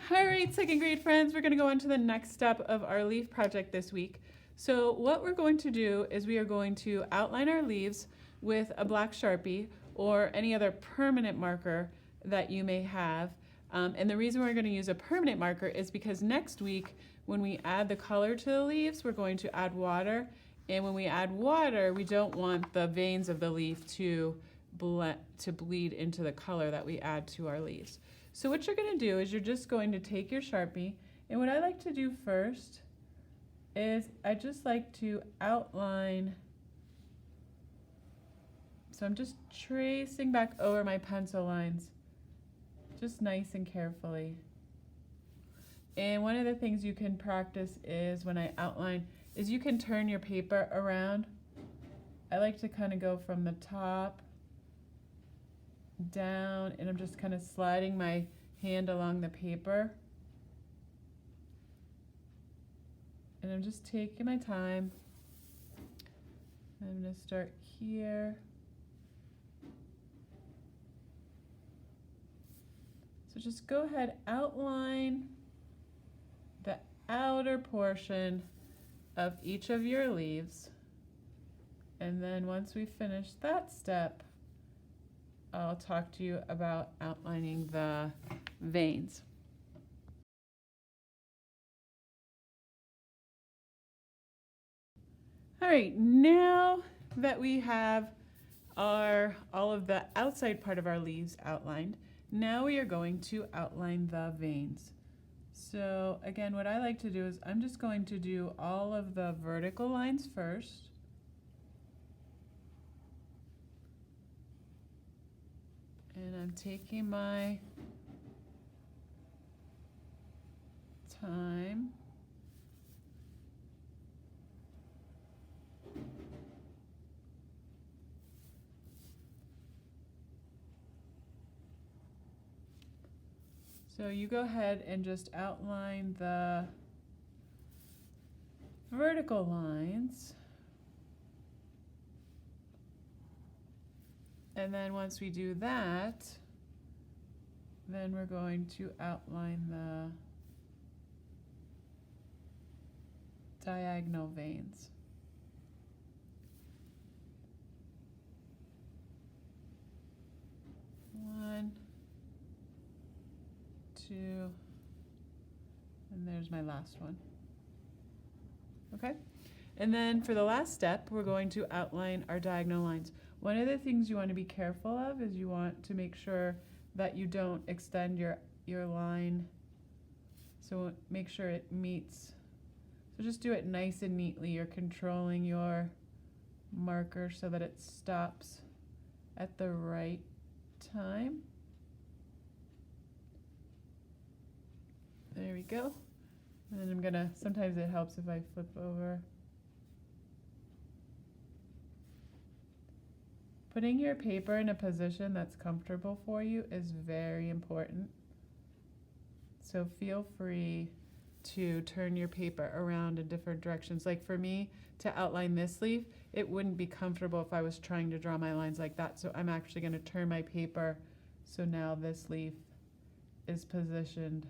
All right, second grade friends, we're going to go on to the next step of our leaf project this week. So what we're going to do is we are going to outline our leaves with a black Sharpie or any other permanent marker that you may have. And the reason we're going to use a permanent marker is because next week when we add the color to the leaves, we're going to add water. And when we add water, we don't want the veins of the leaf to bleed into the color that we add to our leaves. So what you're going to do is you're just going to take your Sharpie, and what I like to do first is I just like to outline. So I'm just tracing back over my pencil lines, just nice and carefully. And one of the things you can practice is when I outline is you can turn your paper around. I like to kind of go from the top down, and I'm just kind of sliding my hand along the paper, and I'm just taking my time. I'm going to start here. So just go ahead, outline the outer portion of each of your leaves, and then once we finish that step, I'll talk to you about outlining the veins. All right, now that we have all of the outside part of our leaves outlined, now we are going to outline the veins. So again, what I like to do is I'm just going to do all of the vertical lines first. And I'm taking my time. So you go ahead and just outline the vertical lines. And then once we do that, then we're going to outline the diagonal veins. One, two, and there's my last one. Okay? And then for the last step, we're going to outline our diagonal lines. One of the things you want to be careful of is you want to make sure that you don't extend your line. So make sure it meets. So just do it nice and neatly. You're controlling your marker so that it stops at the right time. There we go. And then I'm gonna, sometimes it helps if I flip over. Putting your paper in a position that's comfortable for you is very important. So feel free to turn your paper around in different directions. Like for me, to outline this leaf, it wouldn't be comfortable if I was trying to draw my lines like that. So I'm actually going to turn my paper so now this leaf is positioned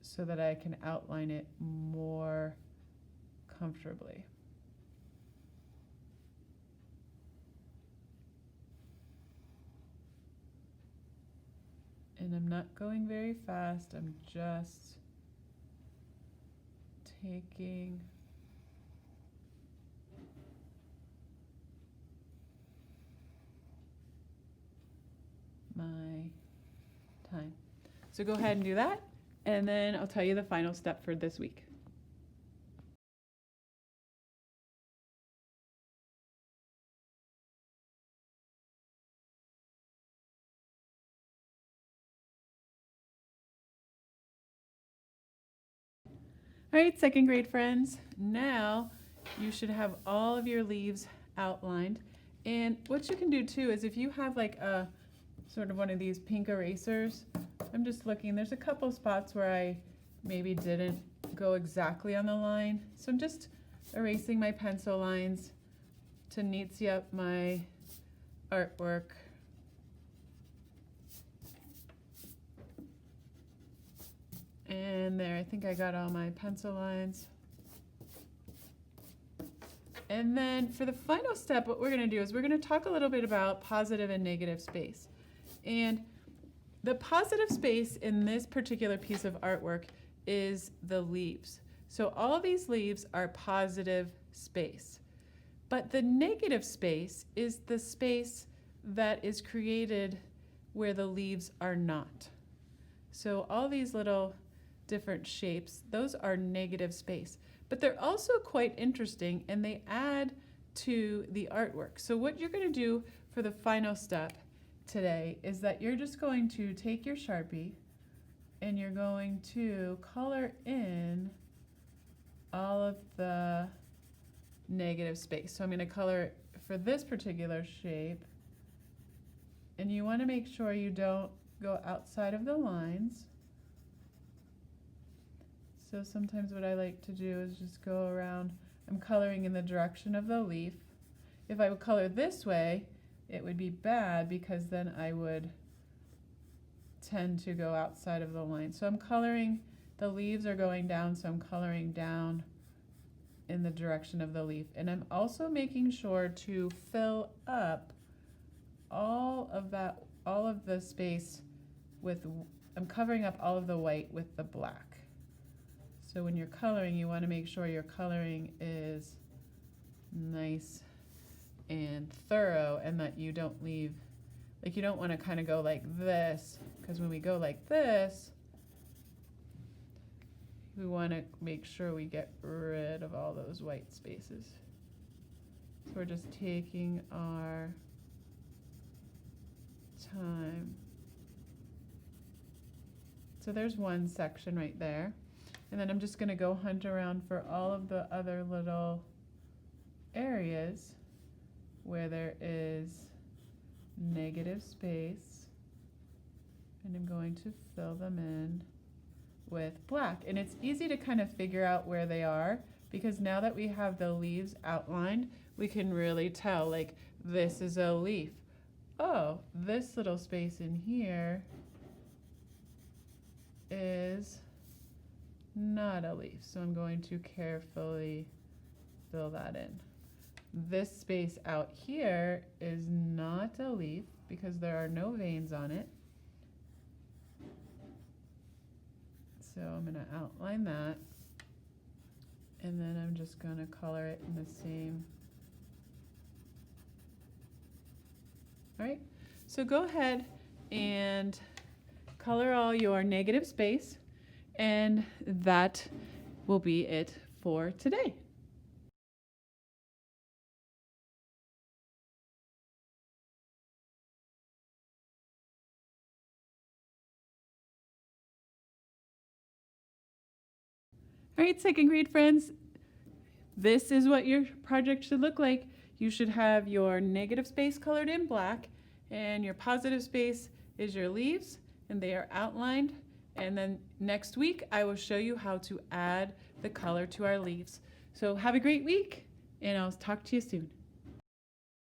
so that I can outline it more comfortably. And I'm not going very fast, I'm just taking my time. So go ahead and do that, and then I'll tell you the final step for this week. All right, second grade friends, now you should have all of your leaves outlined. And what you can do too is if you have like a sort of one of these pink erasers, I'm just looking, there's a couple spots where I maybe didn't go exactly on the line. So I'm just erasing my pencil lines to neaten up my artwork. then there, I think I got all my pencil lines. And then for the final step, what we're going to do is we're going to talk a little bit about positive and negative space. And the positive space in this particular piece of artwork is the leaves. So all these leaves are positive space. But the negative space is the space that is created where the leaves are not. So all these little different shapes, those are negative space. But they're also quite interesting and they add to the artwork. So what you're going to do for the final step today is that you're just going to take your Sharpie and you're going to color in all of the negative space. So I'm going to color it for this particular shape, and you want to make sure you don't go outside of the lines. So sometimes what I like to do is just go around. I'm coloring in the direction of the leaf. If I would color this way, it would be bad because then I would tend to go outside of the line. So I'm coloring, the leaves are going down, so I'm coloring down in the direction of the leaf. And I'm also making sure to fill up all of the space with, I'm covering up all of the white with the black. So when you're coloring, you want to make sure your coloring is nice and thorough and that you don't leave, like you don't want to kind of go like this, because when we go like this, we want to make sure we get rid of all those white spaces. So we're just taking our time. So there's one section right there. And then I'm just going to go hunt around for all of the other little areas where there is negative space. And I'm going to fill them in with black. And it's easy to kind of figure out where they are because now that we have the leaves outlined, we can really tell, like, this is a leaf. Oh, this little space in here is not a leaf, so I'm going to carefully fill that in. This space out here is not a leaf because there are no veins on it. So I'm going to outline that, and then I'm just going to color it in the same. All right, so go ahead and color all your negative space. And that will be it for today. All right, second grade friends, this is what your project should look like. You should have your negative space colored in black, and your positive space is your leaves, and they are outlined. And then next week, I will show you how to add the color to our leaves. So have a great week, and I'll talk to you soon.